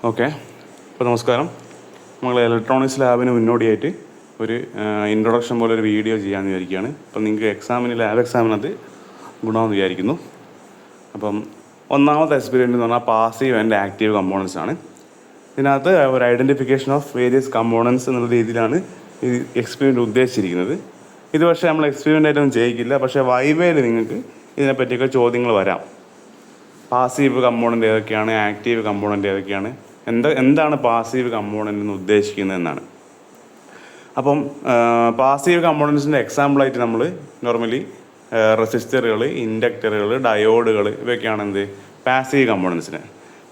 Okay, അപ്പോൾ നമസ്കാരം. നമ്മൾ ഇലക്ട്രോണിക്സ് ലാബിന് മുന്നോടിയായിട്ട് ഒരു ഇൻട്രൊഡക്ഷൻ പോലെ ഒരു വീഡിയോ ചെയ്യാമെന്ന് വിചാരിക്കുകയാണ്. അപ്പം നിങ്ങൾക്ക് ലാബ് എക്സാമിനത് ഗുണമെന്ന് വിചാരിക്കുന്നു. അപ്പം ഒന്നാമത്തെ എക്സ്പീരിയൻസ് എന്ന് പറഞ്ഞാൽ പാസീവ് ആൻഡ് ആക്റ്റീവ് കമ്പോണൻസ് ആണ്. ഇതിനകത്ത് ഒരു ഐഡൻറ്റിഫിക്കേഷൻ ഓഫ് വേരിയസ് കമ്പോണൻസ് എന്നുള്ള രീതിയിലാണ് ഈ എക്സ്പീരിയൻറ്റ് ഉദ്ദേശിച്ചിരിക്കുന്നത്. ഇത് പക്ഷേ നമ്മൾ എക്സ്പീരിയൻ്റ് ആയിട്ടൊന്നും ചെയ്യിക്കില്ല, പക്ഷേ വൈവയിൽ നിങ്ങൾക്ക് ഇതിനെപ്പറ്റിയൊക്കെ ചോദ്യങ്ങൾ വരാം. പാസീവ് കമ്പോണൻ്റ് ഏതൊക്കെയാണ്, ആക്റ്റീവ് കമ്പോണൻ്റ് ഏതൊക്കെയാണ്, എന്താണ് പാസീവ് കമ്പോണൻ്റ് എന്ന് ഉദ്ദേശിക്കുന്നത് എന്നാണ്. അപ്പം പാസീവ് കമ്പോണൻസിൻ്റെ എക്സാമ്പിളായിട്ട് നമ്മൾ നോർമലി റെസിസ്റ്ററുകൾ, ഇൻഡക്ടറുകൾ, ഡയോഡുകൾ ഇവയൊക്കെയാണ് എന്ത് പാസീവ് കമ്പോണൻസിന്.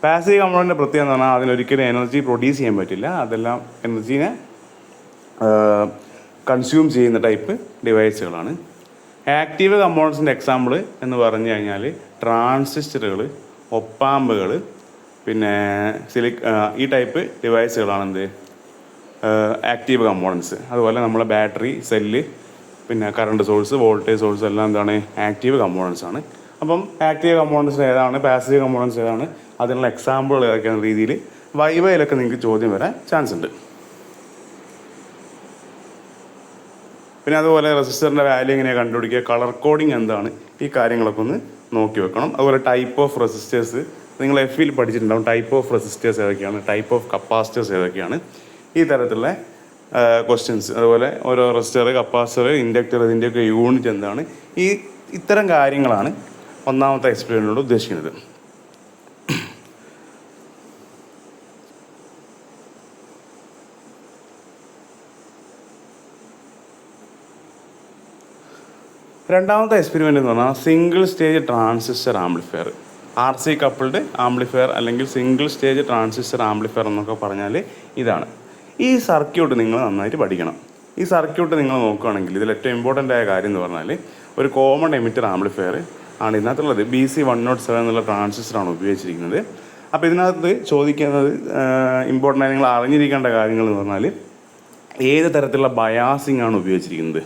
പാസീവ് കമ്പോണൻ്റിൻ്റെ പ്രത്യേകത എന്ന് പറഞ്ഞാൽ അതിനൊരിക്കലും എനർജി പ്രൊഡ്യൂസ് ചെയ്യാൻ പറ്റില്ല. അതെല്ലാം എനർജീനെ കൺസ്യൂം ചെയ്യുന്ന ടൈപ്പ് ഡിവൈസുകളാണ്. ആക്റ്റീവ് കമ്പോണൻസിൻ്റെ എക്സാമ്പിൾ എന്ന് പറഞ്ഞു കഴിഞ്ഞാൽ ട്രാൻസിസ്റ്ററുകൾ, ഒപ്പാമ്പുകൾ, പിന്നെ ഈ ടൈപ്പ് ഡിവൈസുകളാണ് എന്ത് ആക്റ്റീവ് കമ്പോണൻസ്. അതുപോലെ നമ്മളെ ബാറ്ററി, സെല്ല്, പിന്നെ കറണ്ട് സോഴ്സ്, വോൾട്ടേജ് സോഴ്സ് എല്ലാം എന്താണ് ആക്റ്റീവ് കമ്പോണൻസ് ആണ്. അപ്പം ആക്റ്റീവ് കമ്പോണൻസ് ഏതാണ്, പാസീവ് കമ്പോണൻസ് ഏതാണ്, അതിനുള്ള എക്സാമ്പിൾ ഏതൊക്കെയാണ് രീതിയിൽ വൈവയിലൊക്കെ നിങ്ങൾക്ക് ചോദ്യം വരാൻ ചാൻസ് ഉണ്ട്. പിന്നെ അതുപോലെ റെസിസ്റ്ററിൻ്റെ വാല്യൂ എങ്ങനെയാണ് കണ്ടുപിടിക്കുക, കളർ കോഡിങ് എന്താണ്, ഈ കാര്യങ്ങളൊക്കെ ഒന്ന് നോക്കി വെക്കണം. അതുപോലെ ടൈപ്പ് ഓഫ് റെസിസ്റ്റേഴ്സ് നിങ്ങൾ എഫിൽ പഠിച്ചിട്ടുണ്ടാവും. ടൈപ്പ് ഓഫ് റെസിസ്റ്റേഴ്സ് ഏതൊക്കെയാണ്, ടൈപ്പ് ഓഫ് കപ്പാസിറ്റേഴ്സ് ഏതൊക്കെയാണ്, ഈ തരത്തിലുള്ള ക്വസ്റ്റ്യൻസ്. അതുപോലെ ഓരോ റെസിസ്റ്റർ, കപ്പാസിറ്റർ, ഇൻഡക്ടർ ഇതിൻ്റെയൊക്കെ യൂണിറ്റ് എന്താണ്, ഇത്തരം കാര്യങ്ങളാണ് ഒന്നാമത്തെ എക്സ്പീരിയൻസിനോട് ഉദ്ദേശിക്കുന്നത്. രണ്ടാമത്തെ എക്സ്പെരിമെൻ്റ് എന്ന് പറഞ്ഞാൽ single stage transistor amplifier, RC coupled amplifier അല്ലെങ്കിൽ സിംഗിൾ സ്റ്റേജ് ട്രാൻസിസ്റ്റർ ആംപ്ലിഫയർ എന്നൊക്കെ പറഞ്ഞാൽ ഇതാണ്. ഈ സർക്യൂട്ട് നിങ്ങൾ നന്നായിട്ട് പഠിക്കണം. ഈ സർക്യൂട്ട് നിങ്ങൾ നോക്കുകയാണെങ്കിൽ ഇതിൽ ഏറ്റവും ഇമ്പോർട്ടൻ്റ് ആയ കാര്യം എന്ന് പറഞ്ഞാൽ ഒരു കോമൺ എമിറ്റർ ആംപ്ലിഫയർ ആണ് ഇതിനകത്തുള്ളത്. BC107 എന്നുള്ള ട്രാൻസിസ്റ്ററാണ് ഉപയോഗിച്ചിരിക്കുന്നത്. അപ്പോൾ ഇതിനകത്ത് ചോദിക്കുന്നത് ഇമ്പോർട്ടൻ്റ് ആയി നിങ്ങൾ അറിഞ്ഞിരിക്കേണ്ട കാര്യങ്ങൾ എന്ന് പറഞ്ഞാൽ ഏത് തരത്തിലുള്ള ബയാസിംഗ് ആണ് ഉപയോഗിച്ചിരിക്കുന്നത്.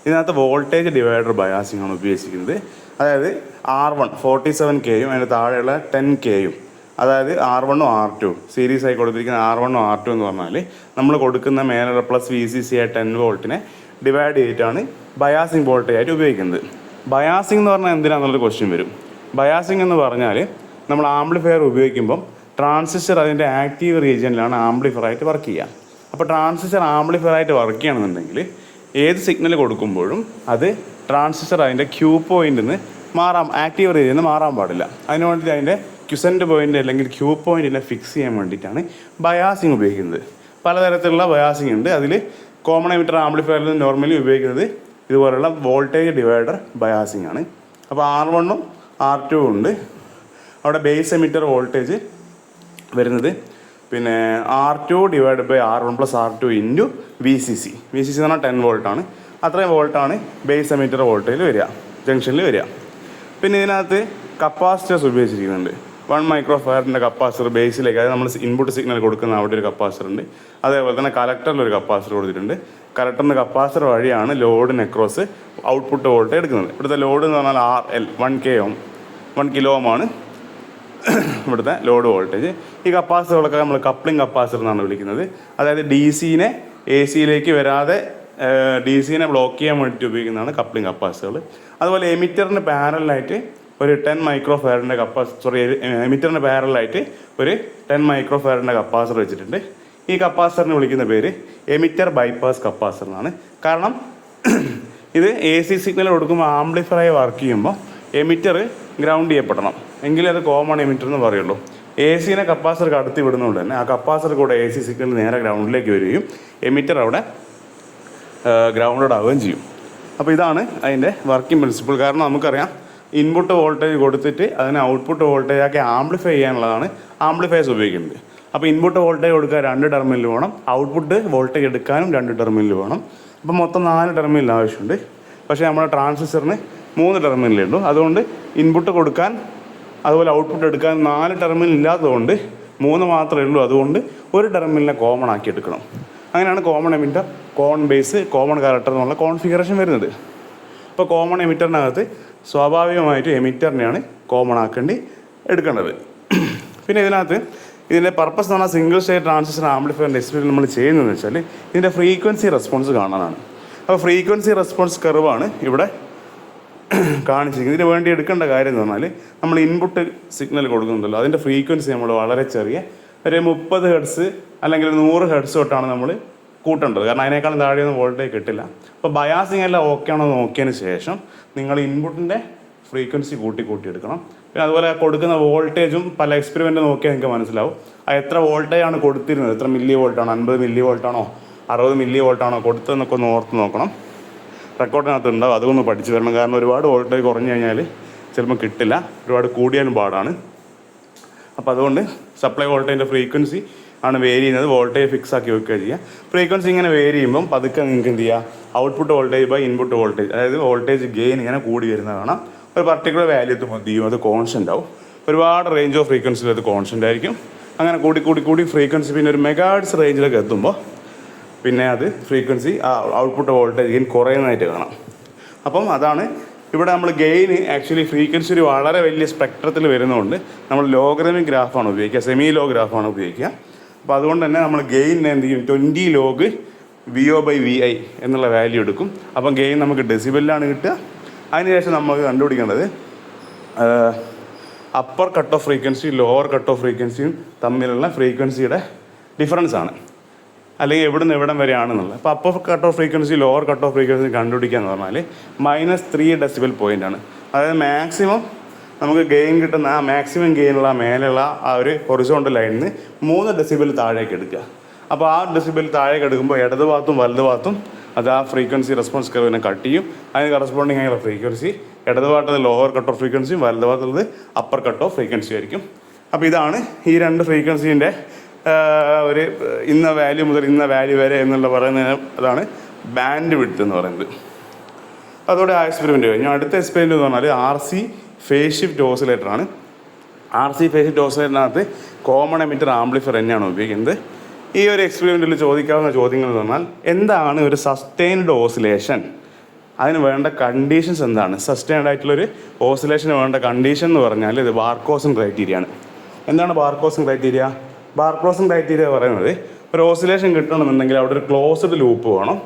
ഇതിനകത്ത് വോൾട്ടേജ് ഡിവൈഡർ ബയാസിംഗ് ആണ് ഉപയോഗിച്ചിരിക്കുന്നത്. അതായത് R1 47K അതിൻ്റെ താഴെയുള്ള 10K, അതായത് R1 R2 സീരീസ് ആയി കൊടുത്തിരിക്കുന്ന R1 R2 എന്ന് പറഞ്ഞാൽ നമ്മൾ കൊടുക്കുന്ന മേലുള്ള പ്ലസ് VCC 10 വോൾട്ടിനെ ഡിവൈഡ് ചെയ്തിട്ടാണ് ബയാസിംഗ് വോൾട്ടേജ് ആയിട്ട് ഉപയോഗിക്കുന്നത്. ബയാസിംഗ് എന്ന് പറഞ്ഞാൽ എന്തിനാണെന്നുള്ളൊരു ക്വസ്റ്റ്യൻ വരും. ബയാസിംഗ് എന്ന് പറഞ്ഞാൽ നമ്മൾ ആംപ്ലിഫയർ ഉപയോഗിക്കുമ്പം ട്രാൻസിസ്റ്റർ അതിൻ്റെ ആക്റ്റീവ് റീജിയനിലാണ് ആംപ്ലിഫയർ ആയിട്ട് വർക്ക് ചെയ്യുക. അപ്പോൾ ട്രാൻസിസ്റ്റർ ആംപ്ലിഫയർ ആയിട്ട് വർക്ക് ചെയ്യണമെന്നുണ്ടെങ്കിൽ ഏത് സിഗ്നൽ കൊടുക്കുമ്പോഴും അത് ട്രാൻസിസ്റ്റർ അതിൻ്റെ ക്യൂ പോയിന്റിൽ നിന്ന് ആക്റ്റീവ് റീജിയനിൽ നിന്ന് മാറാൻ പാടില്ല. അതിന് വേണ്ടിയിട്ട് അതിൻ്റെ ക്യുസെൻ്റ് പോയിൻ്റ് അല്ലെങ്കിൽ ക്യൂ പോയിന്റിനെ ഫിക്സ് ചെയ്യാൻ വേണ്ടിയിട്ടാണ് ബയാസിംഗ് ഉപയോഗിക്കുന്നത്. പലതരത്തിലുള്ള ബയാസിംഗ് ഉണ്ട്. അതിൽ കോമൺ എമിറ്റർ ആംപ്ലിഫയറിൽ നോർമലി ഉപയോഗിക്കുന്നത് ഇതുപോലുള്ള വോൾട്ടേജ് ഡിവൈഡർ ബയാസിംഗ് ആണ്. അപ്പോൾ R1 R2 ഉണ്ട്. അവിടെ ബേസ് എമിറ്റർ വോൾട്ടേജ് വരുന്നത് പിന്നെ R2 divide by R1 plus R2 into VCC എന്ന് പറഞ്ഞാൽ 10 വോൾട്ടാണ്. അത്രയും വോൾട്ടാണ് ബേസ് എമിറ്റർ വോൾട്ടേജിൽ വരിക, ജംഗ്ഷനിൽ വരിക. പിന്നെ ഇതിനകത്ത് കപ്പാസിറ്റേഴ്സ് ഉപയോഗിച്ചിരിക്കുന്നുണ്ട്. 1 മൈക്രോ ഫാരഡിൻ്റെ കപ്പാസിറ്റർ ബേസിലേക്ക്, അതായത് നമ്മൾ ഇൻപുട്ട് സിഗ്നൽ കൊടുക്കുന്ന അവിടെ ഒരു കപ്പാസിറ്റർ ഉണ്ട്. അതേപോലെ തന്നെ കലക്ടറിൽ ഒരു കപ്പാസിറ്റർ കൊടുത്തിട്ടുണ്ട്. കലക്ടറിൻ്റെ കപ്പാസിറ്റർ വഴിയാണ് ലോഡിന് അക്രോസ് ഔട്ട്പുട്ട് വോൾട്ടേജ് എടുക്കുന്നത്. ഇവിടുത്തെ ലോഡ് എന്ന് പറഞ്ഞാൽ RL 1 കിലോ ഓം ആണ് ഇവിടുത്തെ ലോഡ് വോൾട്ടേജ്. ഈ കപ്പാസിറ്ററുകളൊക്കെ നമ്മൾ കപ്ലിംഗ് കപ്പാസിറ്റർ എന്നാണ് വിളിക്കുന്നത്. അതായത് DC-നെ AC-യിലേക്ക് വരാതെ DC-നെ ബ്ലോക്ക് ചെയ്യാൻ വേണ്ടിയിട്ട് ഉപയോഗിക്കുന്നതാണ് കപ്ലിംഗ് കപ്പാസിറ്ററുകൾ. അതുപോലെ എമിറ്ററിന് പാരലായിട്ട് ഒരു 10 മൈക്രോ ഫാരഡിൻ്റെ എമിറ്ററിന് പാരലായിട്ട് ഒരു 10 മൈക്രോ ഫാരഡിൻ്റെ കപ്പാസിറ്റർ വെച്ചിട്ടുണ്ട്. ഈ കപ്പാസിറ്ററിന് വിളിക്കുന്ന പേര് എമിറ്റർ ബൈപ്പാസ് കപ്പാസിറ്റർ എന്നാണ്. കാരണം ഇത് AC സിഗ്നൽ കൊടുക്കുമ്പോൾ ആംപ്ലിഫയറായി വർക്ക് ചെയ്യുമ്പോൾ എമിറ്റർ ഗ്രൗണ്ട് ചെയ്യപ്പെടണം, എങ്കിലേ അത് കോമൺ എമിറ്റർ എന്ന് പറയുള്ളൂ. AC-നെ കപ്പാസിറ്റർ കടത്തി വിടുന്നതുകൊണ്ട് തന്നെ ആ കപ്പാസിറ്റർ കൂടെ AC സിഗ്നൽ നേരെ ഗ്രൗണ്ടിലേക്ക് വരികയും എമിറ്റർ അവിടെ ഗ്രൗണ്ടഡ് ആവുകയും ചെയ്യും. അപ്പോൾ ഇതാണ് അതിൻ്റെ വർക്കിംഗ് പ്രിൻസിപ്പിൾ. കാരണം നമുക്കറിയാം ഇൻപുട്ട് വോൾട്ടേജ് കൊടുത്തിട്ട് അതിനെ ഔട്ട്പുട്ട് വോൾട്ടേജാക്കി ആംപ്ലിഫൈ ചെയ്യാനുള്ളതാണ് ആംപ്ലിഫയേഴ്സ് ഉപയോഗിക്കുന്നത്. അപ്പോൾ ഇൻപുട്ട് വോൾട്ടേജ് കൊടുക്കാൻ 2 ടെർമിനൽ വേണം, ഔട്ട്പുട്ട് വോൾട്ടേജ് എടുക്കാനും 2 ടെർമിനൽ വേണം. അപ്പോൾ മൊത്തം 4 ടെർമിനൽ ആവശ്യമുണ്ട്. പക്ഷേ നമ്മുടെ ട്രാൻസിസ്റ്ററിന് 3 ടെർമിനലേ ഉള്ളൂ. അതുകൊണ്ട് ഇൻപുട്ട് കൊടുക്കാൻ അതുപോലെ ഔട്ട്പുട്ട് എടുക്കാൻ 4 ടെർമിനൽ ഇല്ലാത്തതുകൊണ്ട് 3 മാത്രമേ ഉള്ളൂ. അതുകൊണ്ട് ഒരു ടെർമിനലിനെ കോമൺ ആക്കി എടുക്കണം. അങ്ങനെയാണ് common emitter, common base, common collector എന്നുള്ള കോൺഫിഗറേഷൻ വരുന്നത്. ഇപ്പോൾ കോമൺ എമിറ്ററിനകത്ത് സ്വാഭാവികമായിട്ട് എമിറ്ററിനെയാണ് കോമൺ ആക്കേണ്ടി എടുക്കേണ്ടത്. പിന്നെ ഇതിനകത്ത് ഇതിൻ്റെ പർപ്പസ് എന്ന് പറഞ്ഞാൽ സിംഗിൾ സ്റ്റേജ് ട്രാൻസിസ്റ്റർ ആംപ്ലിഫയറിൻ്റെ എക്സ്പീരിയൻസ് നമ്മൾ ചെയ്യുന്നതെന്ന് വെച്ചാൽ ഇതിൻ്റെ ഫ്രീക്വൻസി റെസ്പോൺസ് കാണാനാണ്. അപ്പോൾ ഫ്രീക്വൻസി റെസ്പോൺസ് കർവാണ് ഇവിടെ കാണിച്ചിരിക്കുന്നത്. ഇതിന് വേണ്ടി എടുക്കേണ്ട കാര്യം എന്ന് പറഞ്ഞാൽ നമ്മൾ ഇൻപുട്ട് സിഗ്നൽ കൊടുക്കുന്നുണ്ടല്ലോ, അതിൻ്റെ ഫ്രീക്വൻസി നമ്മൾ വളരെ ചെറിയ ഒരു 30 ഹെർട്സ് അല്ലെങ്കിൽ 100 ഹെർട്സ് തൊട്ടാണ് നമ്മൾ കൂട്ടേണ്ടത്. കാരണം അതിനേക്കാളും താഴെയൊന്നും വോൾട്ടേജ് കിട്ടില്ല. അപ്പോൾ ബയാസിങ് എല്ലാം ഓക്കെ ആണോ നോക്കിയതിന് ശേഷം നിങ്ങൾ ഇൻപുട്ടിൻ്റെ ഫ്രീക്വൻസി കൂട്ടി എടുക്കണം. പിന്നെ അതുപോലെ കൊടുക്കുന്ന വോൾട്ടേജും പല എക്സ്പെരിമെൻ്റ് നോക്കിയാൽ നിങ്ങൾക്ക് മനസ്സിലാവും അത് എത്ര വോൾട്ടേജാണ് കൊടുത്തിരുന്നത്, എത്ര മില്ലി വോൾട്ടാണോ, 50 മില്ലി വോൾട്ടാണോ 60 മില്ലി വോൾട്ടാണോ കൊടുത്തതെന്നൊക്കെ ഒന്ന് ഓർത്ത് നോക്കണം. റെക്കോർഡിനകത്ത് ഉണ്ടാവും, അതൊന്ന് പഠിച്ചു വരണം. കാരണം ഒരുപാട് വോൾട്ടേജ് കുറഞ്ഞു കഴിഞ്ഞാൽ ചിലപ്പോൾ കിട്ടില്ല, ഒരുപാട് കൂടിയാലും പാടാണ്. അപ്പോൾ അതുകൊണ്ട് സപ്ലൈ വോൾട്ടേജിൻ്റെ ഫ്രീക്വൻസി ആണ് വേരി ചെയ്യുന്നത്. വോൾട്ടേജ് ഫിക്സ് ആക്കി വെക്കുക ചെയ്യുക. ഫ്രീക്വൻസി ഇങ്ങനെ വേരി ചെയ്യുമ്പം പതുക്കെ നിങ്ങൾക്ക് എന്ത് ചെയ്യുക, output voltage by input voltage, അതായത് വോൾട്ടേജ് ഗെയിൻ ഇങ്ങനെ കൂടി വരുന്നത് കാണാം. ഒരു പർട്ടിക്കുലർ വാല്യൂ എന്ത് ചെയ്യും, അത് കോൺസ്റ്റൻ്റ് ആവും. ഒരുപാട് റേഞ്ച് ഓഫ് ഫ്രീക്വൻസിയിൽ അത് കോൺസ്റ്റൻ്റ് ആയിരിക്കും. അങ്ങനെ കൂടി ഫ്രീക്വൻസി പിന്നെ ഒരു മെഗാഹെർട്സ് റേഞ്ചിലൊക്കെ എത്തുമ്പോൾ പിന്നെ അത് ഫ്രീക്വൻസി ഔട്ട്പുട്ട് വോൾട്ടേജ് ഗെയിൻ കുറയുന്നതായിട്ട് കാണാം. അപ്പം അതാണ് ഇവിടെ നമ്മൾ ഗെയിന് ആക്ച്വലി ഫ്രീക്വൻസി ഒരു വളരെ വലിയ സ്പെക്ട്രത്തിൽ വരുന്നതുകൊണ്ട് നമ്മൾ ലോഗറിതമിക് ഗ്രാഫാണ് ഉപയോഗിക്കുക, സെമി ലോ ഗ്രാഫാണ് ഉപയോഗിക്കുക. അപ്പോൾ അതുകൊണ്ട് തന്നെ നമ്മൾ ഗെയിനിനെ എന്ത് ചെയ്യും, 20 ലോഗ് VO/VI എന്നുള്ള വാല്യൂ എടുക്കും. അപ്പം ഗെയിൻ നമുക്ക് ഡെസിബിളിലാണ് കിട്ടുക. അതിനുശേഷം നമുക്ക് കണ്ടുപിടിക്കേണ്ടത് upper cut off frequency lower cut off ഫ്രീക്വൻസിയും തമ്മിലുള്ള ഫ്രീക്വൻസിയുടെ ഡിഫറൻസ് ആണ്, അല്ലെങ്കിൽ എവിടുന്ന് എവിടം വരെയാണെന്നുള്ളത്. അപ്പോൾ upper cut off frequency lower cut off frequency കണ്ടുപിടിക്കുക എന്ന് പറഞ്ഞാൽ -3 ഡെസിബൽ പോയിൻ്റ് ആണ്. അതായത് മാക്സിമം നമുക്ക് ഗെയിൻ കിട്ടുന്ന ആ മാക്സിമം ഗെയിനുള്ള മേലുള്ള ആ ഒരു ഹൊറിസോണ്ടൽ ലൈനിൽ നിന്ന് 3 ഡെസിബൽ താഴേക്ക് എടുക്കുക. അപ്പോൾ ആ ഡെസിബൽ താഴേക്ക് എടുക്കുമ്പോൾ ഇടത് ഭാഗത്തും വലത് ഭാഗത്തും അത് ആ ഫ്രീക്വൻസി റെസ്പോൺസ് കർവിനെ കട്ട് ചെയ്യും. അതിന് കറസ്പോണ്ടിങ് ആയുള്ള ഫ്രീക്വൻസി ഇടത് ഭാഗത്തുള്ളത് ലോവർ കട്ട് ഓഫ് ഫ്രീക്വൻസിയും വലത് ഭാഗത്തുള്ളത് അപ്പർ കട്ട് ഓഫ് ഫ്രീക്വൻസി ആയിരിക്കും. അപ്പോൾ ഇതാണ് ഈ രണ്ട് ഫ്രീക്വൻസീൻ്റെ ഒരു ഇന്ന വാല്യൂ മുതൽ ഇന്ന വാല്യൂ വരെ എന്നുള്ള പറയുന്നത്, അതാണ് ബാൻഡ് വിഡ്ത്ത് എന്ന് പറയുന്നത്. അതോടെ ആ എക്സ്പെരിമെൻറ്റ് കഴിഞ്ഞു. അടുത്ത എക്സ്പെരിമെൻറ്റ് എന്ന് പറഞ്ഞാൽ RC ഫേസ് ഷിഫ്റ്റ് ഓസിലേറ്ററാണ്. RC ഫേസ് ഷിഫ്റ്റ് ഓസിലേറ്ററിനകത്ത് കോമൺ എമിറ്റർ ആംപ്ലിഫയർ തന്നെയാണ് ഉപയോഗിക്കുന്നത്. ഈ ഒരു എക്സ്പെരിമെൻറ്റിൽ ചോദിക്കാവുന്ന ചോദ്യങ്ങൾ എന്ന് പറഞ്ഞാൽ എന്താണ് ഒരു സസ്റ്റെയിൻഡ് ഓസിലേഷൻ, അതിന് വേണ്ട കണ്ടീഷൻസ് എന്താണ്. സസ്റ്റെയിൻഡ് ആയിട്ടുള്ളൊരു ഓസിലേഷന് വേണ്ട കണ്ടീഷൻ എന്ന് പറഞ്ഞാൽ ഇത് ബാർക്കോസൻ ക്രൈറ്റീരിയ ആണ്. എന്താണ് ബാർക്കോസൻ ക്രൈറ്റീരിയ? ബാർക്കോസൻ ക്രൈറ്റീരിയ പറയുന്നത് ഒരു ഓസിലേഷൻ കിട്ടണമെന്നുണ്ടെങ്കിൽ അവിടെ ഒരു ക്ലോസ്ഡ് ലൂപ്പ് വേണം.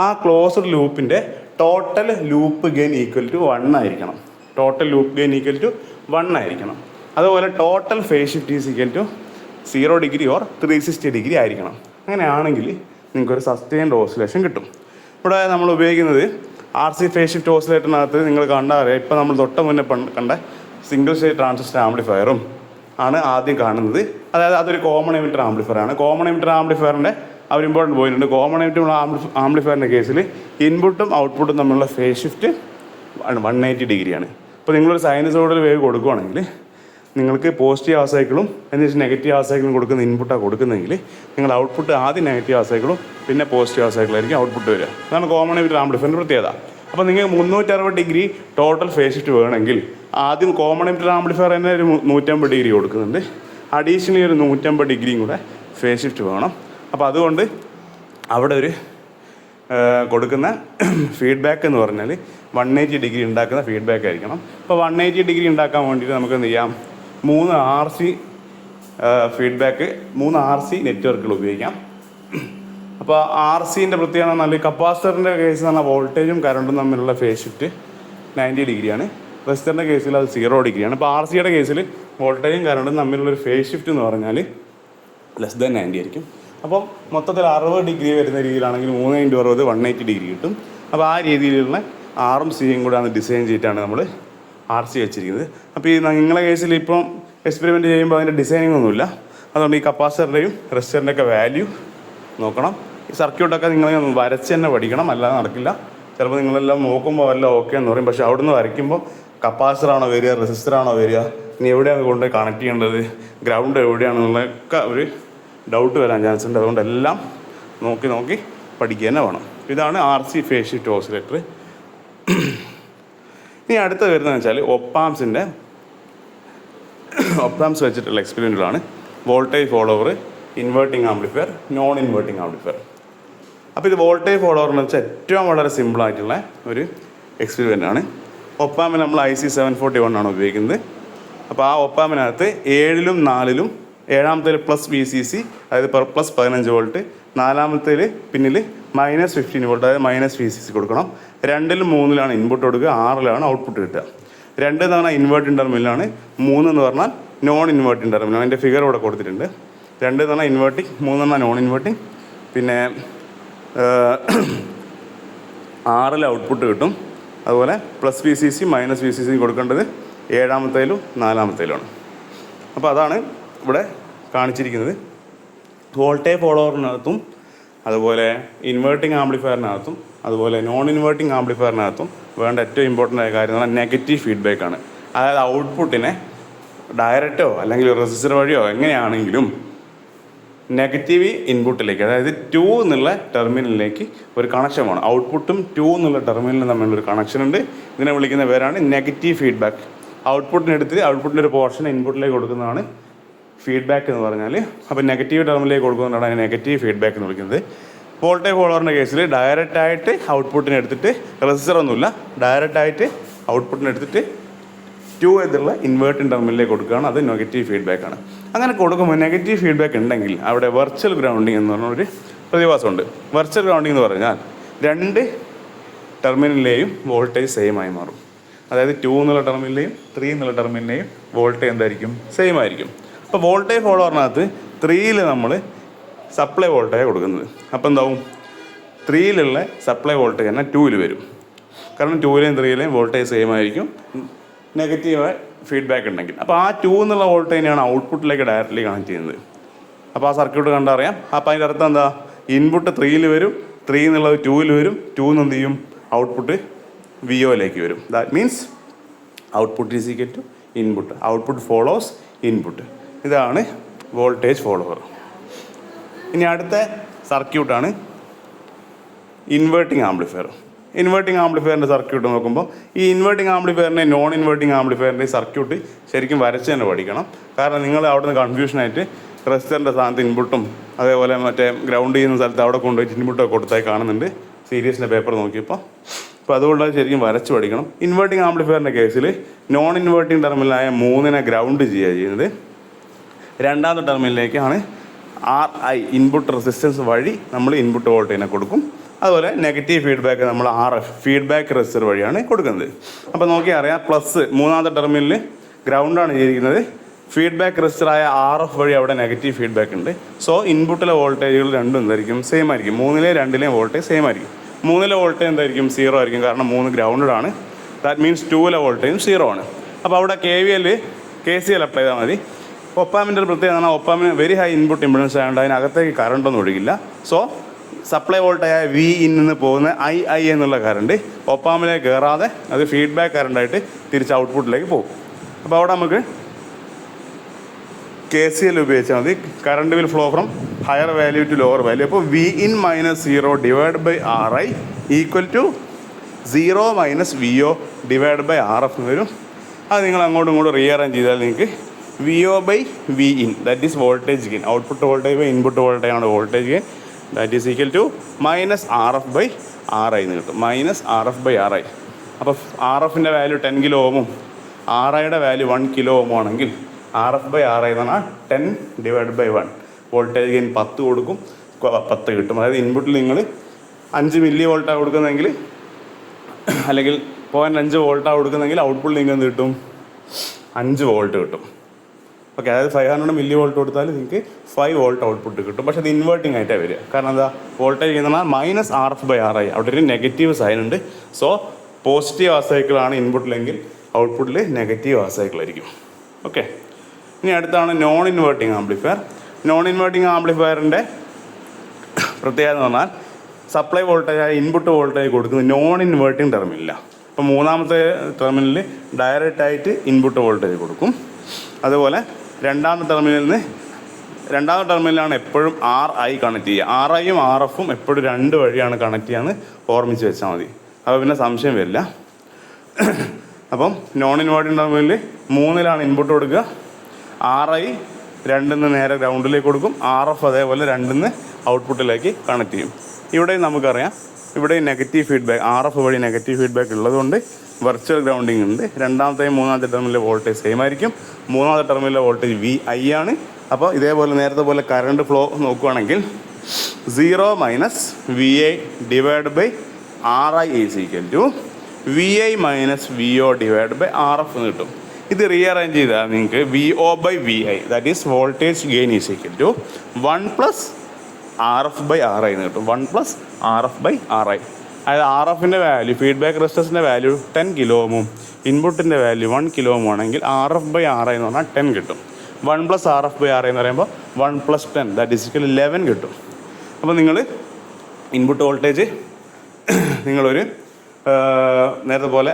ആ ക്ലോസ്ഡ് ലൂപ്പിൻ്റെ total loop gain equal to 1 ആയിരിക്കണം. Total loop gain equal to 1 ആയിരിക്കണം. അതുപോലെ total phase shift is equal to 0 degree or 360 degree ആയിരിക്കണം. അങ്ങനെയാണെങ്കിൽ നിങ്ങൾക്കൊരു സസ്റ്റെയിൻഡ് ഓസിലേഷൻ കിട്ടും. ഇവിടെ നമ്മൾ ഉപയോഗിക്കുന്നത് RC ഫേസ് ഷിഫ്റ്റ് ഓസിലേറ്ററിനകത്ത് നിങ്ങൾ കണ്ടറിയാം, ഇപ്പോൾ നമ്മൾ തൊട്ട് മുന്നേ കണ്ട സിംഗിൾ സ്റ്റേജ് ട്രാൻസിസ്റ്റർ ആംപ്ലിഫയറും ആണ് ആദ്യം കാണുന്നത്. അതായത് അതൊരു കോമൺ എമിറ്റർ ആംപ്ലിഫയർ ആണ്. കോമൺ എമിറ്റർ ആംപ്ലിഫയറിൻ്റെ ഒരു ഇമ്പോർട്ടൻറ്റ് പോയിന്റ് ഉണ്ട്. കോമൺ എമിറ്റർ ആംപ്ലിഫയറിൻ്റെ കേസിൽ ഇൻപുട്ടും ഔട്ട്പുട്ടും തമ്മിലുള്ള ഫേസ് ഷിഫ്റ്റ് 180 ഡിഗ്രിയാണ്. ഇപ്പോൾ നിങ്ങളൊരു സൈനസോയിഡൽ വേവ് കൊടുക്കുകയാണെങ്കിൽ നിങ്ങൾക്ക് പോസിറ്റീവ് ഹാഫ് സൈക്കിളും എന്നിട്ട് നെഗറ്റീവ് ഹാഫ് സൈക്കിളും കൊടുക്കുന്ന ഇൻപുട്ടാണ് കൊടുക്കുന്നതെങ്കിൽ നിങ്ങൾ ഔട്ട്പുട്ട് ആദ്യം നെഗറ്റീവ് ഹാഫ് സൈക്കിളും പിന്നെ പോസിറ്റീവ് ഹാഫ് സൈക്കിളായിരിക്കും ഔട്ട്പുട്ട് വരിക. അതാണ് കോമൺ എമിറ്റർ ആംപ്ലിഫയറിൻ്റെ പ്രത്യേകത. അപ്പോൾ നിങ്ങൾക്ക് 360 ഡിഗ്രി ടോട്ടൽ ഫേസ് ഷിഫ്റ്റ് വേണമെങ്കിൽ ആദ്യം കോമൺ എമിറ്റർ ആംപ്ലിഫയർ തന്നെ ഒരു 150 ഡിഗ്രി കൊടുക്കുന്നുണ്ട്. അഡീഷണലി ഒരു 150 ഡിഗ്രിയും കൂടെ ഫേസ് ഷിഫ്റ്റ് വേണം. അപ്പോൾ അതുകൊണ്ട് അവിടെ ഒരു കൊടുക്കുന്ന ഫീഡ്ബാക്ക് എന്ന് പറഞ്ഞാൽ 180 ഡിഗ്രി ഉണ്ടാക്കുന്ന ഫീഡ്ബാക്ക് ആയിരിക്കണം. അപ്പോൾ 180 ഡിഗ്രി ഉണ്ടാക്കാൻ വേണ്ടിയിട്ട് നമുക്ക് എന്ത് ചെയ്യാം, 3 RC ഫീഡ്ബാക്ക് 3 RC നെറ്റ്വർക്കുകൾ ഉപയോഗിക്കാം. അപ്പോൾ RCൻ്റെ പ്രത്യേകത എന്ന് പറഞ്ഞാൽ കപ്പാസിറ്ററിൻ്റെ കേസ് എന്ന് പറഞ്ഞാൽ വോൾട്ടേജും കറണ്ടും തമ്മിലുള്ള ഫേസ് ഷിഫ്റ്റ് 90 ഡിഗ്രിയാണ്. റെസിസ്റ്ററിൻ്റെ കേസിൽ അത് 0 ഡിഗ്രിയാണ്. അപ്പോൾ RCയുടെ കേസിൽ വോൾട്ടേജും കറണ്ടും തമ്മിലുള്ളൊരു ഫേസ് ഷിഫ്റ്റ് എന്ന് പറഞ്ഞാൽ <90 ആയിരിക്കും. അപ്പം മൊത്തത്തിൽ 60 ഡിഗ്രി വരുന്ന രീതിയിലാണെങ്കിൽ 3 × 60 180 ഡിഗ്രി കിട്ടും. അപ്പോൾ ആ രീതിയിലുള്ള Rഉം Cയും കൂടെയാണ് ഡിസൈൻ ചെയ്തിട്ടാണ് നമ്മൾ RC വെച്ചിരിക്കുന്നത്. അപ്പോൾ ഈ നിങ്ങളുടെ കേസിൽ ഇപ്പം എക്സ്പെരിമെൻറ്റ് ചെയ്യുമ്പോൾ അതിൻ്റെ ഡിസൈനിങ് ഒന്നുമില്ല. അതുകൊണ്ട് ഈ കപ്പാസിറ്ററിൻ്റെയും റെസിസ്റ്ററിൻ്റെയൊക്കെ വാല്യൂ നോക്കണം. ഈ സർക്യൂട്ടൊക്കെ നിങ്ങൾ വരച്ച് തന്നെ പഠിക്കണം, അല്ലാതെ നടക്കില്ല. ചിലപ്പോൾ നിങ്ങളെല്ലാം നോക്കുമ്പോൾ എല്ലാം ഓക്കെ എന്ന് പറയും, പക്ഷേ അവിടെ നിന്ന് വരയ്ക്കുമ്പോൾ കപ്പാസിറ്ററാണോ വരിക, റെസിസ്റ്ററാണോ വരിക, ഇനി എവിടെയാണ് കൊണ്ട് കണക്ട് ചെയ്യേണ്ടത്, ഗ്രൗണ്ട് എവിടെയാണെന്നുള്ളതൊക്കെ ഒരു ഡൗട്ട് വരാൻ ചാൻസ് ഉണ്ട്. അതുകൊണ്ട് എല്ലാം നോക്കി പഠിക്കുക തന്നെ വേണം. ഇതാണ് RC ഫേസ് ഷിഫ്റ്റ് ഓസിലേറ്റർ. ഇനി അടുത്ത വരുന്നതെന്ന് വെച്ചാൽ ഒപ്പാംസ് വെച്ചിട്ടുള്ള എക്സ്പെരിമെൻറ്റുകളാണ്. Voltage follower, inverting amplifier, non inverting amplifier. അപ്പോൾ ഇത് വോൾട്ടേജ് ഫോളോവർ എന്ന് വെച്ചാൽ ഏറ്റവും വളരെ സിമ്പിളായിട്ടുള്ള ഒരു എക്സ്പെരിമെൻ്റാണ്. ഒപ്പാമിന് നമ്മൾ IC 741 ആണ് ഉപയോഗിക്കുന്നത്. അപ്പോൾ ആ ഒപ്പാമിനകത്ത് 7-ലും 4-ലും ഏഴാമത്തേൽ പ്ലസ് VCC, അതായത് പ്ലസ് 15 വോൾട്ട്. നാലാമത്തേൽ പിന്നിൽ -15 വോൾട്ട്, അതായത് -VCC കൊടുക്കണം. 2ലും 3ലാണ് ഇൻപുട്ട് കൊടുക്കുക, 6ലാണ് ഔട്ട്പുട്ട് കിട്ടുക. 2 എന്ന് പറഞ്ഞാൽ ഇൻവേർട്ടിംഗ് ടെർമിനലാണ്, 3 എന്ന് പറഞ്ഞാൽ നോൺ ഇൻവേർട്ടിംഗ് ടെർമിനൽ. അതിൻ്റെ ഫിഗർ ഇവിടെ കൊടുത്തിട്ടുണ്ട്. 2 എന്ന് പറഞ്ഞാൽ ഇൻവേർട്ടിംഗ്, 3 എന്ന് പറഞ്ഞാൽ നോൺ ഇൻവേർട്ടിംഗ്. പിന്നെ 6ൽ ഔട്ട്പുട്ട് കിട്ടും. അതുപോലെ പ്ലസ് VCC -VCC കൊടുക്കേണ്ടത് ഏഴാമത്തേലും നാലാമത്തേലുമാണ്. അപ്പോൾ അതാണ് ഇവിടെ കാണിച്ചിരിക്കുന്നത്. വോൾട്ടേജ് ഫോളോവറിനകത്തും അതുപോലെ ഇൻവേർട്ടിംഗ് ആംപ്ലിഫയറിനകത്തും അതുപോലെ നോൺ ഇൻവേർട്ടിംഗ് ആംപ്ലിഫയറിനകത്തും വേണ്ട ഏറ്റവും ഇമ്പോർട്ടൻ്റ് ആയ കാര്യം എന്ന് പറഞ്ഞാൽ നെഗറ്റീവ് ഫീഡ്ബാക്കാണ്. അതായത് ഔട്ട്പുട്ടിനെ ഡയറക്റ്റോ അല്ലെങ്കിൽ റെസിസ്റ്റർ വഴിയോ എങ്ങനെയാണെങ്കിലും നെഗറ്റീവ് ഇൻപുട്ടിലേക്ക്, അതായത് 2 എന്നുള്ള ടെർമിനലിലേക്ക് ഒരു കണക്ഷൻ വേണം. ഔട്ട്പുട്ടും 2 എന്നുള്ള ടെർമിനലും തമ്മിലൊരു കണക്ഷൻ ഉണ്ട്. ഇതിനെ വിളിക്കുന്ന പേരാണ് നെഗറ്റീവ് ഫീഡ്ബാക്ക്. ഔട്ട്പുട്ടിനെടുത്ത് ഔട്ട്പുട്ടിൻ്റെ ഒരു പോർഷൻ ഇൻപുട്ടിലേക്ക് കൊടുക്കുന്നതാണ് ഫീഡ്ബാക്ക് എന്ന് പറഞ്ഞാൽ. അപ്പോൾ നെഗറ്റീവ് ടെർമിനലിലേക്ക് കൊടുക്കുന്നതാണ് അതിന് നെഗറ്റീവ് ഫീഡ്ബാക്ക് എന്ന് വിളിക്കുന്നത്. വോൾട്ടേജ് ഫോളോവറിൻ്റെ കേസിൽ ഡയറക്റ്റായിട്ട് ഔട്ട്പുട്ടിനെ എടുത്തിട്ട്, റെസിസ്റ്റർ ഒന്നുമില്ല, ഡയറക്റ്റായിട്ട് ഔട്ട്പുട്ടിനെ എടുത്തിട്ട് 2 എന്നുള്ള ഇൻവേർട്ടിംഗ് ടെർമിനലിലേക്ക് കൊടുക്കുകയാണ്. അത് നെഗറ്റീവ് ഫീഡ്ബാക്കാണ്. അങ്ങനെ കൊടുക്കുമ്പോൾ നെഗറ്റീവ് ഫീഡ്ബാക്ക് ഉണ്ടെങ്കിൽ അവിടെ വെർച്വൽ ഗ്രൗണ്ടിങ് എന്ന് പറഞ്ഞൊരു പ്രതിഭാസമുണ്ട്. വെർച്വൽ ഗ്രൗണ്ടിങ് എന്ന് പറഞ്ഞാൽ 2 ടെർമിനലിലെയും വോൾട്ടേജ് സെയിം ആയി മാറും. അതായത് 2 എന്നുള്ള ടെർമിനലിലെയും 3 എന്നുള്ള ടെർമിനലിലെയും വോൾട്ടേജ് എന്തായിരിക്കും? സെയിം ആയിരിക്കും. അപ്പോൾ വോൾട്ടേജ് ഫോളോവറിനകത്ത് 3ൽ നമ്മൾ സപ്ലൈ വോൾട്ടേജ് കൊടുക്കുന്നത്. അപ്പോൾ എന്താവും? 3ലുള്ള സപ്ലൈ വോൾട്ടേജ് തന്നെ 2ൽ വരും. കാരണം 2ലെയും 3ലെയും വോൾട്ടേജ് സെയിം ആയിരിക്കും നെഗറ്റീവ് ഫീഡ്ബാക്ക് ഉണ്ടെങ്കിൽ. അപ്പോൾ ആ 2 എന്നുള്ള വോൾട്ടേജിനെയാണ് ഔട്ട്പുട്ടിലേക്ക് ഡയറക്റ്റ്ലി കണക്ട് ചെയ്യുന്നത്. അപ്പോൾ ആ സർക്യൂട്ട് കണ്ടറിയാം. അപ്പോൾ അതിൻ്റെ അർത്ഥം എന്താ? ഇൻപുട്ട് 3ൽ വരും, 3 എന്നുള്ളത് 2ൽ വരും, 2 എന്ന് എന്ത് ചെയ്യും? ഔട്ട്പുട്ട് VOയിലേക്ക് വരും. That means output is equal to input. Output follows input. ഇതാണ് വോൾട്ടേജ് ഫോളോവർ. ഇനി അടുത്ത സർക്യൂട്ടാണ് ഇൻവേർട്ടിംഗ് ആംപ്ലിഫയർ. ഇൻവേർട്ടിംഗ് ആംപ്ലിഫയറിൻ്റെ സർക്യൂട്ട് നോക്കുമ്പോൾ ഈ ഇൻവേർട്ടിംഗ് ആംപ്ലിഫയറിൻ്റെ നോൺ ഇൻവേർട്ടിംഗ് ആംപ്ലിഫയറിൻ്റെ സർക്യൂട്ട് ശരിക്കും വരച്ച് തന്നെ പഠിക്കണം. കാരണം നിങ്ങൾ അവിടെ നിന്ന് കൺഫ്യൂഷനായിട്ട് റെസിസ്റ്ററിൻ്റെ സ്ഥാനത്ത് ഇൻപുട്ടും അതേപോലെ മറ്റേ ഗ്രൗണ്ട് ചെയ്യുന്ന സ്ഥലത്ത് അവിടെ കൊണ്ടുപോയിട്ട് ഇൻപുട്ടൊക്കെ കൊടുത്തായി കാണുന്നുണ്ട് സീരീസിൻ്റെ പേപ്പർ നോക്കിയപ്പോൾ. അപ്പോൾ അതുകൊണ്ട് ശരിക്കും വരച്ച് പഠിക്കണം. ഇൻവേർട്ടിംഗ് ആംപ്ലിഫയറിൻ്റെ കേസിൽ നോൺ ഇൻവേർട്ടിംഗ് ടെർമിനലായ 3നെ ഗ്രൗണ്ട് ചെയ്യുക ചെയ്യുന്നത്. രണ്ടാമത്തെ ടെർമിനലിലേക്കാണ് RI ഇൻപുട്ട് റെസിസ്റ്റൻസ് വഴി നമ്മൾ ഇൻപുട്ട് വോൾട്ടേജിനെ കൊടുക്കും. അതുപോലെ നെഗറ്റീവ് ഫീഡ്ബാക്ക് നമ്മൾ RF ഫീഡ്ബാക്ക് റെസിസ്റ്റർ വഴിയാണ് കൊടുക്കുന്നത്. അപ്പോൾ നോക്കിയാൽ അറിയാം, പ്ലസ് മൂന്നാമത്തെ ടെർമിനലിൽ ഗ്രൗണ്ടാണ് ചെയ്തിരിക്കുന്നത്. ഫീഡ്ബാക്ക് റെസിസ്റ്ററായ RF വഴി അവിടെ നെഗറ്റീവ് ഫീഡ്ബാക്ക് ഉണ്ട്. സോ ഇൻപുട്ടിലെ വോൾട്ടേജുകൾ രണ്ടും എന്തായിരിക്കും? സെയിം ആയിരിക്കും. 3ലെയും 2ലെയും വോൾട്ടേജ് സെയിം ആയിരിക്കും. 3ലെ വോൾട്ടേജ് എന്തായിരിക്കും? 0 ആയിരിക്കും. കാരണം 3 ഗ്രൗണ്ടഡ് ആണ്. ദാറ്റ് മീൻസ് 2ലെ വോൾട്ടേജും 0 ആണ്. അപ്പോൾ അവിടെ KCL അപ്ലൈ ചെയ്താൽ മതി. ഒപ്പാമിൻ്റെ ഒരു പ്രത്യേകത പറഞ്ഞാൽ ഒപ്പാമിന് വെരി ഹൈ ഇൻപുട്ട് ഇമ്പിഡൻസ് ആയതുകൊണ്ട് അതിനകത്തേക്ക് കറണ്ടൊന്നും ഒഴുകില്ല. സോ സപ്ലൈ വോൾട്ടേജായ VIN നിന്ന് പോകുന്ന II എന്നുള്ള കറണ്ട് ഒപ്പാമിലേക്ക് കയറാതെ അത് ഫീഡ്ബാക്ക് കറണ്ടായിട്ട് തിരിച്ച് ഔട്ട്പുട്ടിലേക്ക് പോകും. അപ്പോൾ അവിടെ നമുക്ക് KCL ഉപയോഗിച്ചാൽ മതി. Current will flow from higher value to lower value. അപ്പോൾ VIN -0 divide by RI equal to 0 - VO divide by RF എന്ന് വരും. അത് നിങ്ങൾ അങ്ങോട്ടും ഇങ്ങോട്ടും റീഅറേഞ്ച് ചെയ്താൽ നിങ്ങൾക്ക് VO by VIN that is voltage gain. Output voltage by input voltage ആണ് voltage gain. That is equal to -RF by RI എന്ന് കിട്ടും. -RF by RI. അപ്പോൾ RFൻ്റെ വാല്യൂ 10 കിലോ ഓമും RIയുടെ വാല്യൂ 1 കിലോ ഓമും ആണെങ്കിൽ RF ബൈ RI എന്ന് പറഞ്ഞാൽ 10 ഡിവൈഡ് ബൈ 1 വോൾട്ടേജ് ഗെയിൻ 10 കൊടുക്കും, 10 കിട്ടും. അതായത് ഇൻപുട്ടിൽ നിങ്ങൾ 5 മില്ലി വോൾട്ടാണ് കൊടുക്കുന്നതെങ്കിൽ അല്ലെങ്കിൽ 0.5 വോൾട്ടാണ് കൊടുക്കുന്നതെങ്കിൽ ഔട്ട്പുട്ടിൽ നിങ്ങൾക്ക് എന്ത് കിട്ടും? 5 വോൾട്ട് കിട്ടും. ഓക്കെ, അതായത് 500 മില്ലി വോൾട്ട് കൊടുത്താൽ നിങ്ങൾക്ക് 5 വോൾട്ട് ഔട്ട്പുട്ട് കിട്ടും. പക്ഷേ അത് ഇൻവേർട്ടിംഗ് ആയിട്ടാണ് വരിക. കാരണം എന്താ? വോൾട്ടേജ് എന്ന് പറഞ്ഞാൽ -RF ബൈ RI. അവിടെ ഒരു നെഗറ്റീവ് സൈൻ ഉണ്ട്. സോ പോസിറ്റീവ് ആ സൈക്കിളാണ് ഇൻപുട്ടിലെങ്കിൽ ഔട്ട്പുട്ടിൽ നെഗറ്റീവ് ആ സൈക്കിളായിരിക്കും. ഓക്കെ, ഇനി അടുത്താണ് non inverting amplifier. Non inverting ആംപ്ലിഫയറിൻ്റെ പ്രത്യേകത എന്ന് പറഞ്ഞാൽ സപ്ലൈ വോൾട്ടേജ് ഇൻപുട്ട് വോൾട്ടേജ് കൊടുക്കുന്നത് നോൺ ഇൻവേർട്ടിംഗ് ടെർമിനലില്ല. അപ്പോൾ മൂന്നാമത്തെ ടെർമിനലിൽ ഡയറക്റ്റായിട്ട് ഇൻപുട്ട് വോൾട്ടേജ് കൊടുക്കും. അതുപോലെ രണ്ടാമത്തെ ടെർമിനലാണ് എപ്പോഴും RI കണക്ട് ചെയ്യുക. RIയും RFും എപ്പോഴും 2 വഴിയാണ് കണക്ട് ചെയ്യാന്ന് ഓർമ്മിച്ച് വെച്ചാൽ മതി. അപ്പോൾ പിന്നെ സംശയം വരില്ല. അപ്പം നോൺ ഇൻവേർട്ടിംഗ് ടെർമിനലിൽ 3ലാണ് ഇൻപുട്ട് കൊടുക്കുക. RI 2 നേരെ ഗ്രൗണ്ടിലേക്ക് കൊടുക്കും. RF അതേപോലെ 2 ഔട്ട്പുട്ടിലേക്ക് കണക്ട് ചെയ്യും. ഇവിടെയും നമുക്കറിയാം, ഇവിടെ നെഗറ്റീവ് ഫീഡ്ബാക്ക് RF വഴി നെഗറ്റീവ് ഫീഡ്ബാക്ക് ഉള്ളതുകൊണ്ട് വെർച്വൽ ഗ്രൗണ്ടിങ് ഉണ്ട്. രണ്ടാമത്തെയും മൂന്നാമത്തെ ടെർമിനലിലെ വോൾട്ടേജ് സെയിം ആയിരിക്കും. മൂന്നാമത്തെ ടെർമിനലിലെ വോൾട്ടേജ് VI ആണ്. അപ്പോൾ ഇതേപോലെ നേരത്തെ പോലെ കറണ്ട് ഫ്ലോ നോക്കുകയാണെങ്കിൽ 0 minus V I divide by R I is equal to V I minus V O divide by R F എന്ന് കിട്ടും. ഇത് റീഅറേഞ്ച് ചെയ്താൽ നിങ്ങൾക്ക് V O by V I that is voltage gain is equal to 1 plus R F by R I എന്ന് കിട്ടും. 1 plus R F by R I. അതായത് R എഫിൻ്റെ value, feedback റെസിസ്റ്റൻസിൻ്റെ വാല്യൂ 10 കിലോ ഓമും ഇൻപുട്ടിൻ്റെ വാല്യൂ 1 കിലോ ഓം ആണെങ്കിൽ R F by R I എന്ന് പറഞ്ഞാൽ 10 കിട്ടും. 1 plus R F by R I എന്ന് പറയുമ്പോൾ 1 പ്ലസ് 10 ദാറ്റ് ഈസ് ഈക്വൽ 11 കിട്ടും. അപ്പോൾ നിങ്ങൾ ഇൻപുട്ട് വോൾട്ടേജ് നിങ്ങളൊരു നേരത്തെ പോലെ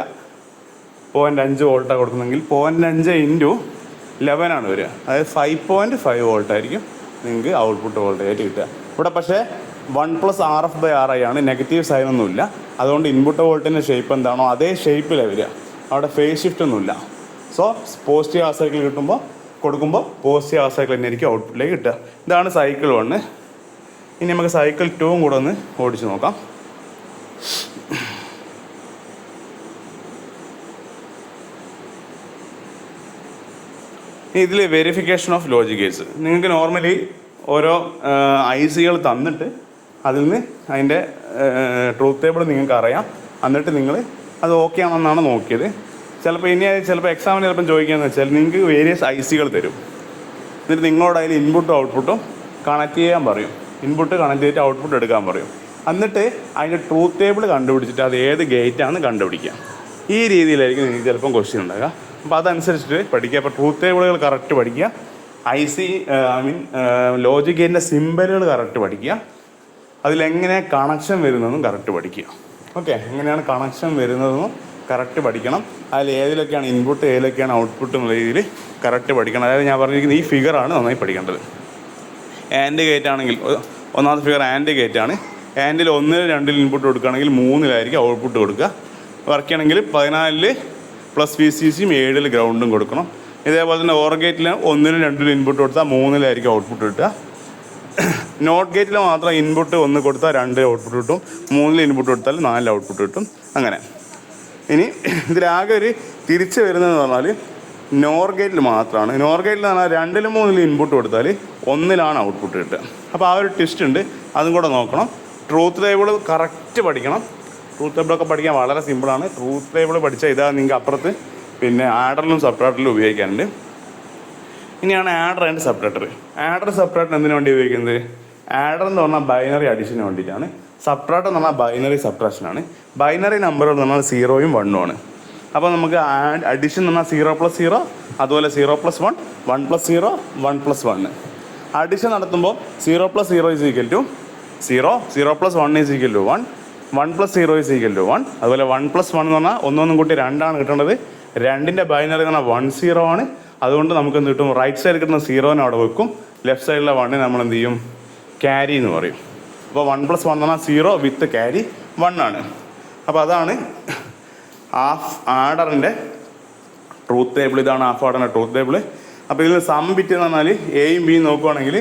0.5 വോൾട്ടാണ് കൊടുക്കുന്നെങ്കിൽ 0.5 ഇൻറ്റു 11 ആണ് വരിക. അതായത് 5.5 വോൾട്ടായിരിക്കും നിങ്ങൾക്ക് ഔട്ട്പുട്ട് വോൾട്ടേജ് ആയിട്ട് കിട്ടുക. ഇവിടെ പക്ഷേ 1 plus R F by R I ആണ്, നെഗറ്റീവ് സൈനൊന്നുമില്ല. അതുകൊണ്ട് ഇൻപുട്ട് വോൾട്ടേജിൻ്റെ ഷേപ്പ് എന്താണോ അതേ ഷേപ്പിലാണ് വരിക. അവിടെ ഫേസ് ഷിഫ്റ്റ് ഒന്നുമില്ല. സോ പോസിറ്റീവ് ഹാഫ് സൈക്കിൾ കൊടുക്കുമ്പോൾ പോസിറ്റീവ് ഹാഫ് സൈക്കിൾ തന്നെ ആയിരിക്കും ഔട്ട്പുട്ടിലേക്ക് കിട്ടുക. ഇതാണ് സൈക്കിൾ 1. ഇനി നമുക്ക് സൈക്കിൾ 2 കൂടെ ഒന്ന് ഓടിച്ച് നോക്കാം. ഇതിൽ വെരിഫിക്കേഷൻ ഓഫ് ലോജിക് ഗേറ്റ്സ്. നിങ്ങൾക്ക് നോർമലി ഓരോ ഐ സികൾ തന്നിട്ട് അതിൽ നിന്ന് അതിൻ്റെ ട്രൂത്ത് ടേബിൾ നിങ്ങൾക്ക് അറിയാം. എന്നിട്ട് നിങ്ങൾ അത് ഓക്കെ ആണെന്നാണ് നോക്കിയത്. ചിലപ്പോൾ എക്സാമിന് ചിലപ്പം ചോദിക്കുകയെന്ന് വെച്ചാൽ നിങ്ങൾക്ക് വേരിയസ് ഐ സികൾ തരും. എന്നിട്ട് നിങ്ങളോട് അതിൽ ഇൻപുട്ടും ഔട്ട്പുട്ടും കണക്ട് ചെയ്യാൻ പറയും. ഇൻപുട്ട് കണക്ട് ചെയ്തിട്ട് ഔട്ട്പുട്ട് എടുക്കാൻ പറയും. എന്നിട്ട് അതിൻ്റെ ട്രൂത്ത് ടേബിൾ കണ്ടുപിടിച്ചിട്ട് അത് ഏത് ഗേറ്റാണെന്ന് കണ്ടുപിടിക്കുക. ഈ രീതിയിലായിരിക്കും നിങ്ങൾക്ക് ചിലപ്പം ക്വസ്റ്റ്യൻ ഉണ്ടാകുക. അപ്പോൾ അതനുസരിച്ചിട്ട് പഠിക്കുക. അപ്പോൾ ട്രൂത്ത് ടേബിളുകൾ കറക്റ്റ് പഠിക്കുക. ലോജിക് ഗേറ്റിൻ്റെ സിമ്പലുകൾ കറക്റ്റ് പഠിക്കുക. അതിലെങ്ങനെ കണക്ഷൻ വരുന്നതെന്നും കറക്റ്റ് പഠിക്കുക. ഓക്കെ, എങ്ങനെയാണ് കണക്ഷൻ വരുന്നതെന്നും കറക്റ്റ് പഠിക്കണം. അതിൽ ഏതിലൊക്കെയാണ് ഇൻപുട്ട് ഏതിലൊക്കെയാണ് ഔട്ട്പുട്ട് എന്നുള്ള രീതിയിൽ കറക്റ്റ് പഠിക്കണം. അതായത് ഞാൻ പറഞ്ഞിരിക്കുന്നത് ഈ ഫിഗറാണ് നന്നായി പഠിക്കേണ്ടത്. ആൻഡ് ഗേറ്റ് ആണെങ്കിൽ ഒന്നാമത്തെ ഫിഗർ ആൻഡ് ഗേറ്റ് ആണ്. ആൻഡിൽ 1, 2 ഇൻപുട്ട് കൊടുക്കുകയാണെങ്കിൽ 3 ഔട്ട്പുട്ട് കൊടുക്കുക. വർക്ക് ചെയ്യണമെങ്കിൽ 14 പ്ലസ് വി സി സിയും 7 ഗ്രൗണ്ടും കൊടുക്കണം. ഇതേപോലെ തന്നെ ഓർ ഗേറ്റിൽ 1, 2 ഇൻപുട്ട് കൊടുത്താൽ 3 ഔട്ട്പുട്ട് കിട്ടുക. നോട്ട് ഗേറ്റിൽ മാത്രം ഇൻപുട്ട് 1 കൊടുത്താൽ 2 ഔട്ട്പുട്ട് കിട്ടും. 3 ഇൻപുട്ട് കൊടുത്താൽ 4 ഔട്ട്പുട്ട് കിട്ടും. അങ്ങനെ. ഇനി ഇതിലാകെ ഒരു തിരിച്ച് വരുന്നതെന്ന് പറഞ്ഞാൽ നോർ ഗേറ്റിൽ മാത്രമാണ്. നോർ ഗേറ്റിൽ എന്ന് പറഞ്ഞാൽ 2, 3 ഇൻപുട്ട് കൊടുത്താൽ 1 ഔട്ട്പുട്ട് കിട്ടുക. അപ്പോൾ ആ ഒരു ട്വിസ്റ്റ് ഉണ്ട്, അതും കൂടെ നോക്കണം. ട്രൂത്ത് ടേബിൾ കറക്റ്റ് പഠിക്കണം. ട്രൂത്ത് ടേബിളൊക്കെ പഠിക്കാൻ വളരെ സിമ്പിളാണ്. ട്രൂത്ത് ടേബിൾ പഠിച്ചാൽ ഇതാ നിങ്ങൾക്ക് അപ്പുറത്ത് പിന്നെ ആഡറിലും സബ്ട്രാക്ടറിലും ഉപയോഗിക്കാനുണ്ട്. ഇനിയാണ് adder and subtractor. Adder subtractor എന്തിനു വേണ്ടി ഉപയോഗിക്കുന്നത്? ആഡർ എന്ന് പറഞ്ഞാൽ ബൈനറി അഡീഷന് വേണ്ടിയിട്ടാണ്. സബ്ട്രാക്ടർ എന്ന് പറഞ്ഞാൽ ബൈനറി സബ്ട്രാക്ഷനാണ്. ബൈനറി നമ്പറുകൾ എന്ന് പറഞ്ഞാൽ 0ഉം 1ഉം ആണ്. അപ്പോൾ നമുക്ക് അഡീഷൻ എന്ന് പറഞ്ഞാൽ 0 പ്ലസ് 0, അതുപോലെ 0 പ്ലസ് 1, 1 പ്ലസ് 0, 1 പ്ലസ് 1. അഡീഷൻ നടത്തുമ്പോൾ 0 plus 0 is equal to 0, 0 plus 1 is equal to 1, 1 plus 0 is equal to 1. അതുപോലെ 1 പ്ലസ് 1 എന്ന് പറഞ്ഞാൽ ഒന്നൊന്നും കൂട്ടി 2 കിട്ടേണ്ടത്. 2ൻ്റെ ബൈനറി എന്ന് പറഞ്ഞാൽ 1 0 ആണ്. അതുകൊണ്ട് നമുക്ക് എന്ത് കിട്ടും? റൈറ്റ് സൈഡിൽ കിട്ടുന്ന 0 അവിടെ വെക്കും. ലെഫ്റ്റ് സൈഡിലെ 1 നമ്മൾ എന്ത് ചെയ്യും? ക്യാരി എന്ന് പറയും. അപ്പോൾ 1 പ്ലസ് 1 എന്ന് പറഞ്ഞാൽ 0 വിത്ത് ക്യാരി 1 ആണ്. അപ്പോൾ അതാണ് ഹാഫ് ആഡറിൻ്റെ ട്രൂത്ത് ടേബിൾ. ഇതാണ് ഹാഫ് ആഡറിൻ്റെ ട്രൂത്ത് ടേബിൾ. അപ്പോൾ ഇതിൽ സം ബിറ്റ് എന്ന് പറഞ്ഞാൽ എയും ബിയും നോക്കുകയാണെങ്കിൽ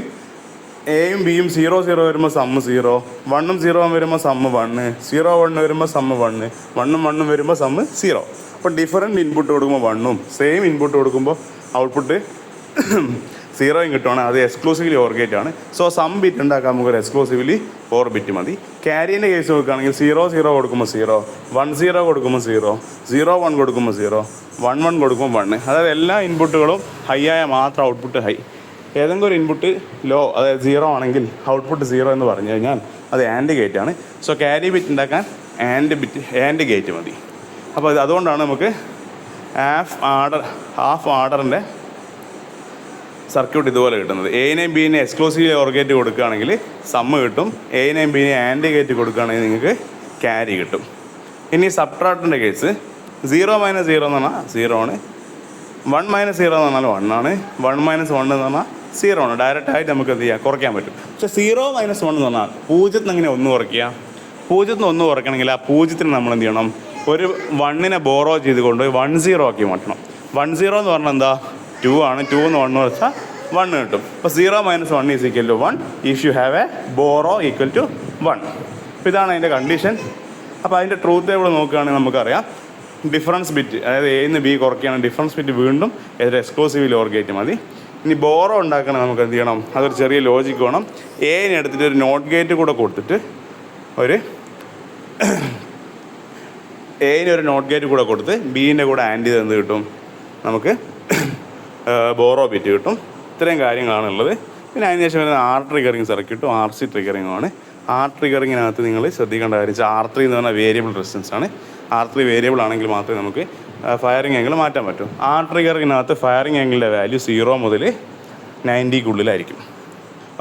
എയും ബിയും 0 0 വരുമ്പോൾ സമ്മ് 0, 1ഉം 0ഉം വരുമ്പോൾ സമ്മ് 1, 0 1 വരുമ്പോൾ സമ്മ് 1, 1ഉം 1ഉം വരുമ്പോൾ സമ്മ് 0. അപ്പോൾ ഡിഫറൻറ്റ് ഇൻപുട്ട് കൊടുക്കുമ്പോൾ 1ഉം സെയിം ഇൻപുട്ട് കൊടുക്കുമ്പോൾ ഔട്ട്പുട്ട് 0യും കിട്ടുവാണ്. അത് എക്സ്ക്ലൂസീവ്ലി ഓർ ഗേറ്റ് ആണ്. സോ സം ബിറ്റ് ഉണ്ടാക്കാൻ നമുക്ക് എക്സ്ക്ലൂസീവ്ലി ഓർ ബിറ്റ് മതി. ക്യാരീൻ്റെ കേസ് നോക്കുകയാണെങ്കിൽ 0 0 കൊടുക്കുമ്പോൾ 0, 1 0 കൊടുക്കുമ്പോൾ 0, 0 1 കൊടുക്കുമ്പോൾ 0, 1 1 കൊടുക്കുമ്പോൾ 1. അതായത് എല്ലാ ഇൻപുട്ടുകളും ഹൈ ആയ മാത്രം ഔട്ട്പുട്ട് ഹൈ. ഏതെങ്കിലും ഒരു ഇൻപുട്ട് ലോ, അതായത് 0 ആണെങ്കിൽ ഔട്ട്പുട്ട് 0 എന്ന് പറഞ്ഞു കഴിഞ്ഞാൽ അത് ആൻഡ് ഗേറ്റ് ആണ്. സോ ക്യാരി ബിറ്റ് ഉണ്ടാക്കാൻ ആൻഡ് ഗേറ്റ് മതി. അപ്പോൾ അതുകൊണ്ടാണ് നമുക്ക് ഹാഫ് ആർഡറിൻ്റെ സർക്യൂട്ട് ഇതുപോലെ കിട്ടുന്നത്. എനെയും ബിനെ എക്സ്ക്ലൂസീവ്ലി ഓർ ഗേറ്റ് കൊടുക്കുകയാണെങ്കിൽ സമ്മ് കിട്ടും. എനെയും ബിനെ ആൻഡ് ഗേറ്റ് കൊടുക്കുകയാണെങ്കിൽ നിങ്ങൾക്ക് ക്യാരി കിട്ടും. ഇനി സബ്ട്രാക്ടറിൻ്റെ കേസ് 0 മൈനസ് 0 എന്ന് പറഞ്ഞാൽ 0 ആണ്. 1 മൈനസ് 0 എന്ന് പറഞ്ഞാൽ 1 ആണ്. 1 മൈനസ് 1 എന്ന് പറഞ്ഞാൽ 0 ആണ്. ഡയറക്റ്റായിട്ട് നമുക്ക് എന്ത് ചെയ്യാം? കുറയ്ക്കാൻ പറ്റും. പക്ഷേ 0 മൈനസ് 1 എന്ന് പറഞ്ഞാൽ 0 എങ്ങനെ 1 കുറയ്ക്കുക? 0 1 കുറയ്ക്കണമെങ്കിൽ ആ 0 നമ്മൾ എന്ത് ചെയ്യണം? ഒരു 1നെ ബോറോ ചെയ്ത് കൊണ്ട് 1 0 ആക്കി മാറ്റണം. 1 0 എന്ന് പറഞ്ഞാൽ എന്താ? 2 ആണ്. 2 എന്ന് 1 വെച്ചാൽ 1 കിട്ടും. അപ്പോൾ 0 minus 1 is equal to 1 if you have a borrow equal to 1. അപ്പോൾ ഇതാണ് അതിൻ്റെ കണ്ടീഷൻ. അപ്പോൾ അതിൻ്റെ ട്രൂത്ത് ടേബിൾ നോക്കുകയാണെങ്കിൽ നമുക്കറിയാം ഡിഫറൻസ് ബിറ്റ്, അതായത് എ നിന്ന് ബി കുറയ്ക്കുകയാണ് ഡിഫറൻസ് ബിറ്റ് വീണ്ടും ഏതൊരു എക്സ്ക്ലൂസീവ്ലി ഓർ ഗേറ്റ് മതി. ഇനി ബോറോ ഉണ്ടാക്കണം നമുക്ക് എന്ത് ചെയ്യണം, അതൊരു ചെറിയ ലോജിക്ക് വേണം. എനെ എടുത്തിട്ട് ഒരു നോട്ട് ഗേറ്റ് കൂടെ കൊടുത്തിട്ട് എന് ഒരു നോട്ട് ഗേറ്റ് കൂടെ കൊടുത്ത് ബീൻ്റെ കൂടെ ആൻഡ് ചെയ്ത് എന്ത് കിട്ടും, നമുക്ക് ബോറോ ബിറ്റ് കിട്ടും. ഇത്രയും കാര്യങ്ങളാണുള്ളത്. പിന്നെ അതിന് ശേഷം വരുന്ന ആർ ട്രിഗറിങ് സർക്യൂട്ടും RC ട്രിഗറിങ്ങുമാണ്. ആർ ട്രിഗറിങ്ങിനകത്ത് നിങ്ങൾ ശ്രദ്ധിക്കേണ്ട കാര്യം R3 എന്ന് പറഞ്ഞാൽ വേരിയബിൾ റെസിസ്റ്റൻസ് ആണ്. R3 വേരിയബിൾ ആണെങ്കിൽ മാത്രമേ നമുക്ക് ഫയറിംഗ് ആംഗിൾ മാറ്റാൻ പറ്റും. ആർ ട്രിഗറിങ്ങിനകത്ത് ഫയറിംഗ് ആംഗിളിൻ്റെ വാല്യൂ 0 മുതൽ 90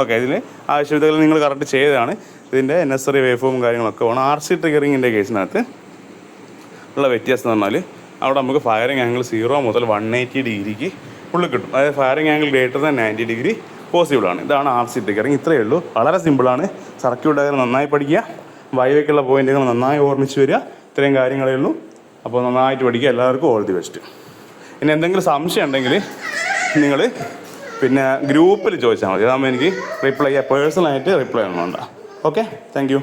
ഓക്കെ. ഇതിന് ആവശ്യകതകൾ നിങ്ങൾ കറക്റ്റ് ചെയ്തതാണ്. ഇതിൻ്റെ നെസസറി വേവ് ഫോമും കാര്യങ്ങളൊക്കെ വേണം. RC ട്രിഗറിങ്ങിൻ്റെ കേസിനകത്ത് ഉള്ള വ്യത്യാസം എന്ന് പറഞ്ഞാൽ അവിടെ നമുക്ക് ഫയറിംഗ് ആംഗിൾ 0 മുതൽ 180 ഉള്ളിൽ കിട്ടും. അതായത് ഫയറിംഗ് ആംഗിൾ ഗ്രേറ്റർ ദാൻ 90 പോസിബിളാണ്. ഇതാണ് RC ട്രിഗറിങ്. ഇത്രയേ ഉള്ളൂ, വളരെ സിമ്പിളാണ്. സർക്യൂട്ട് ഡയഗ്രം നന്നായി പഠിക്കുക, വൈവയ്ക്കുള്ള പോയിന്റുകൾ നന്നായി ഓർമ്മിച്ച് വരിക. ഇത്രയും കാര്യങ്ങളേ ഉള്ളൂ. അപ്പോൾ നന്നായിട്ട് പഠിക്കുക. എല്ലാവർക്കും ഓൾ ദി ബെസ്റ്റ്. ഇനി എന്തെങ്കിലും സംശയം ഉണ്ടെങ്കിൽ നിങ്ങൾ പിന്നെ ഗ്രൂപ്പിൽ ചോദിച്ചാൽ മതി. അതാകുമ്പോൾ എനിക്ക് റിപ്ലൈ ചെയ്യാം, പേഴ്സണലായിട്ട് റിപ്ലൈ ഒന്നും വേണ്ട. Okay, thank you.